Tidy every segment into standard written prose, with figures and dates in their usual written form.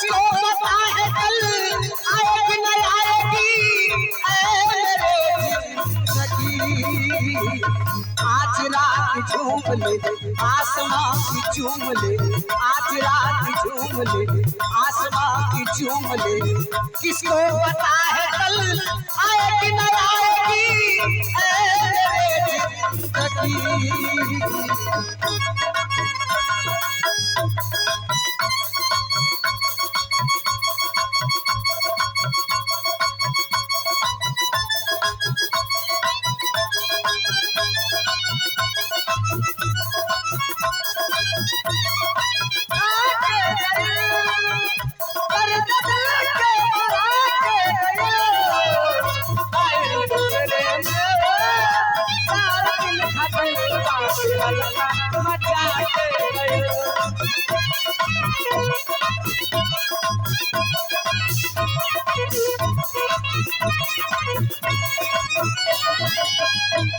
किसको पता है कल आएगी न आएगी आज रात झूम ले आसमां की झूम ले आज रात झूम ले आसमां की झूम ले किसको पता है कल आएगी न आएगी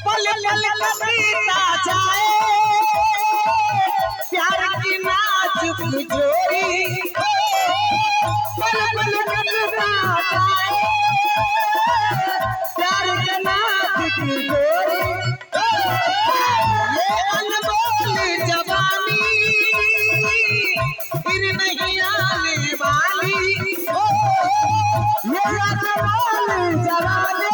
पल पल कबीता जाए प्यार की नाजुक जोड़ी पल पल कबीता जाए प्यार की नाजुक जोड़ी ये अनमोल जवानी फिर नहीं आने वाली ये अनमोल जवानी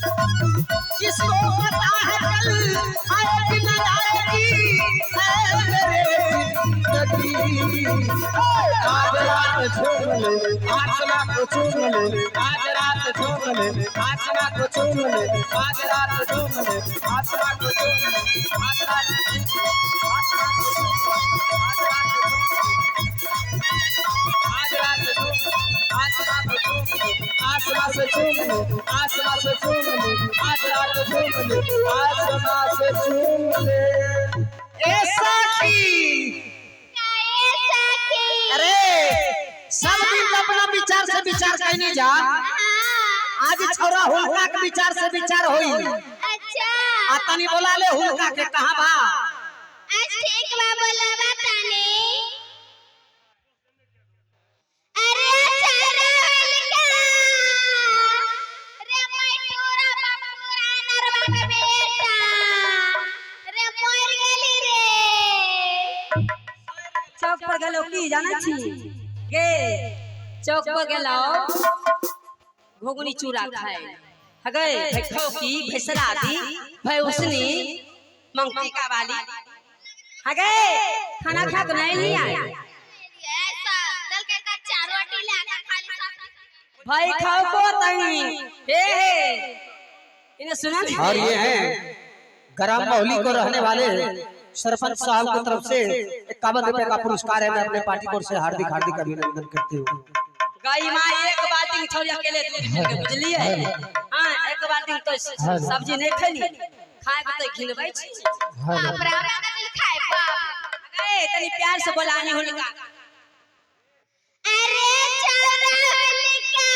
किसको पता है कल आएगी न आएगी आज रात झूम ले आसमां को झूम ले आज रात झूम ले आसमां को झूम ले आज रात झूम ले आसमां को झूम ले आज रात आसमां से झूम ले आसमां से झूम ले आज रात झूम ले आसमां से झूम ले ऐसा की अरे सब दिन अपना विचार से विचार कहने जा आज छोरा हुलका के विचार से विचार होई अच्छा आता नहीं बोला ले हुलका के कहां बा आज ठीक बा बोलावा ताने अरे चारा हुलका रे मैटूरा बापूरा नरवा के बेटा रे मर गेली रे चौक पर गेलो की जाना छी गे चौक पर गेलो घोगनी चूरा खाए हगे भैखो की भेसरा दी भै उसनी मंगती का वाली हगे खाना खा तो नहीं लिया ऐसा दल के कच्चा रोटी लाके खाली सब भाई खाओ को तनी हे इन्हें सुना नहीं और ये है ग्राम मोहली को रहने वाले सरपंच साहब की तरफ से 51 रुपए का पुरस्कार है। मैं अपने पार्टी को से हार्दिक हार्दिक अभिनंदन करती हूँ। गाय मां एक बाल्टी छोड़ अकेले दूध पी के बुझलिए हां एक बाल्टी तो सब्जी नहीं खैली खाए के तो खिलबै छी बाप रे हमरा दिल खाए बाप अरे तनी प्यार से बोलानी हुलका अरे चारा हुलका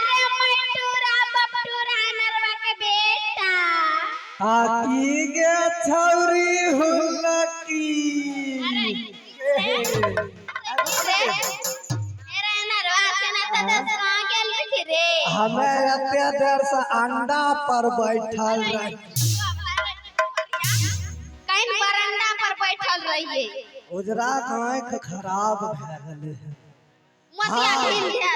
रे मैटूरा बापूरा नरवा के बेटा आकी गे छौरी हुलकी मेरा नरवा से ना तो दस कहां गेल थी रे हमें अत्या देर से अंडा पर बैठल रही कहीं बरंडा पर बैठल रहिए उजरा आँख खराब भए गेले मतिया ढील दिया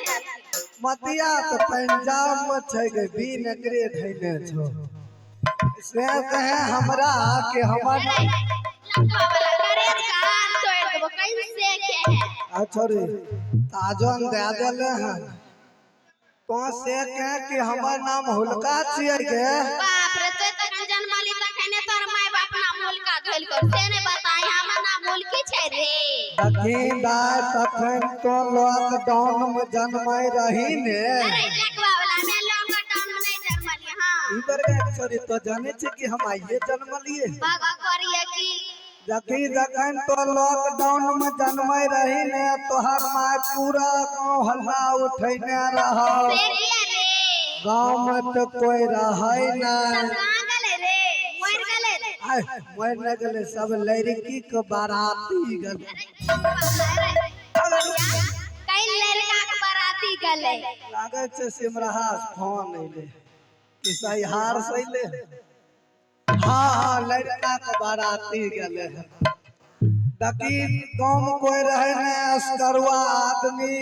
मतिया तो पंजाब में छै गे बीन एकरे धैले छो से कहे हमरा के हमर लंका वाला करे कान तोड़ देबो कैसे के है अच्छा रे ताजन दे देले हैं तो से कहे कि हमर नाम हुलका छियै गे बाप रे तो तक जन्मली तखने तोर माय बाप नाम हुलका धइल कर से ने बताई हमर नाम हुलकी छै रे दखिन दाय तखन तो लॉकडाउन में जन्मै रही ने अरे लकवा वाला में लॉकडाउन में नहीं जन्मली हां इधर के छोरी तो जाने छी कि हम आइए जन्म लिए बाबा करिए की जखन तो लॉकडाउन में जन्मै रही ने तोहर माय पूरा गांव हल्ला उठैने रह गांव में तो कोई रहै ना कहां गेले रे मर गेले रे मर न गले सब लड़की के बाराती गले कई लड़का के बाराती गले लागे छे सिमरहा फोन अइले कि सही हार सइले हाँ लड़का के बाराती गले ताकि गांव में कोई रहे न अस्करवा आदमी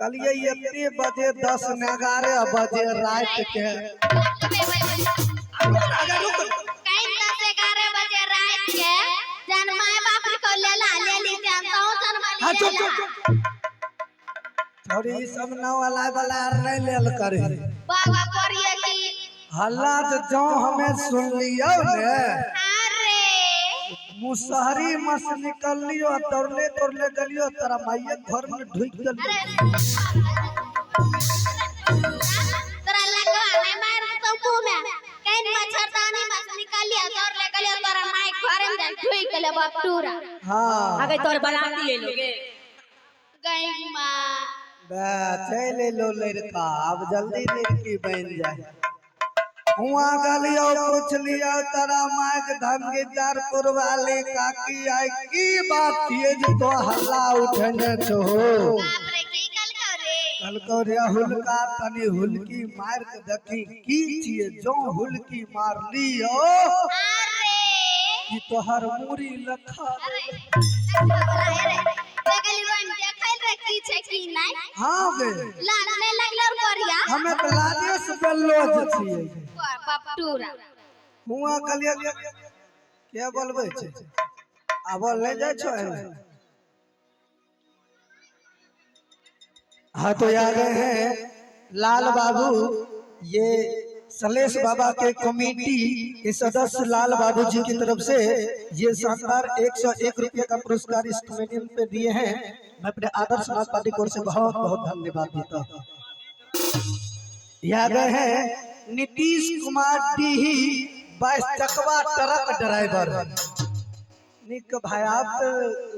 कलिए इतने बजे 10-11 बजे रात के कई 10-11 बजे रात के जन माय बाप को लेला ले ली जानता हूं जन थोड़ी सब न वाला नहीं लेल करे बाबा करिए की हल्ला जो हमें सुन लियो ने अरे मुसहरी मस निकल लियो तोरले गलियो तेरा माइये घर में ढुक गल तोरा लगवा में मार तो मुंह में कहीं मच्छरदानी मस निकल लिया तोरले गलियो तोरा माई घर में ढुक गले बाप टूरा हां आगे तोर बाराती ले लोगे गई मां बे चले लो लड़का अब जल्दी लड़की बन जाए हुआ गलियो पूछ लिया तेरा माई के धमगीदार पुरवाली काकी आई की बात ये जो तो हल्ला उठने छो बाप रे की कल करे हुलका तनी हुलकी मार के देखी की छिए जो हुलकी मार लियो अरे कि तोहर मूरी लखा अरे बगल में देखल रे की छै की नहीं हां बे लागने लगलर करिया हमें तो लाजे से बेलोज छिए बाप टूरा हुआ कलिया के बोलबे छै अब ले जाय छो हाँ तो आ गए हैं लाल बाबू ये सलेश बाबा के कमेटी के सदस्य लाल बाबू जी की तरफ से ये शानदार 101 रुपये का पुरस्कार इस कमेटी पे दिए हैं। मैं अपने आदर्श समाज पार्टी की ओर से बहुत बहुत धन्यवाद देता हूँ। ये आ गए हैं नीतीश कुमार डी 22 चकवा ट्रक ड्राइवर निक भाई आप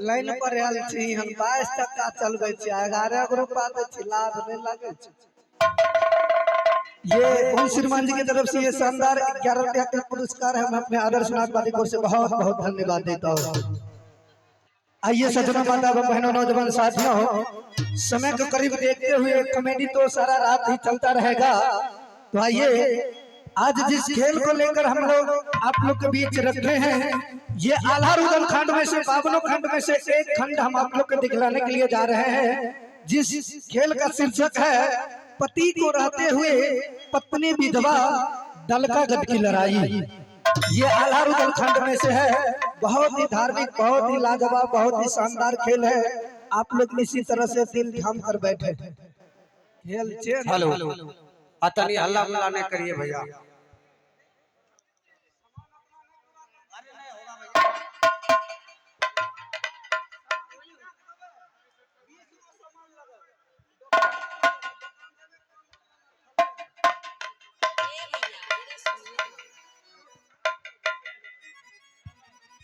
लाइन पर आयल छी हम 22 टका चलबे छी 11 रुपया दे छी लाभ नहीं लगे छी ये उन श्रीमान जी की तरफ से ये शानदार 11 रुपया का पुरस्कार है। मैं अपने आदर्श समाज पार्टी की ओर से बहुत बहुत धन्यवाद देता हूँ। आइए सज्जनों माता बहनों नौजवान साथियों समय को करीब देखते हुए कमेटी तो सारा रात ही चलता रहेगा। तो आइए आज जिस खेल को लेकर हम लोग आप लोग के बीच रखे हैं ये आल्हा रुदल खंड में से 52 खंड में से एक खंड हम आप लोग को दिखलाने के लिए जा रहे हैं। जिस खेल का शीर्षक है पति को रहते हुए पत्नी विधवा डलका गढ़ की लड़ाई। ये आल्हा रुदल खंड में से है। बहुत ही धार्मिक बहुत ही लाजवाब बहुत ही शानदार खेल है। आप लोग इसी तरह से दिल थाम कर बैठे खेल। हेलो अतनी हल्ला नहीं करिए भैया।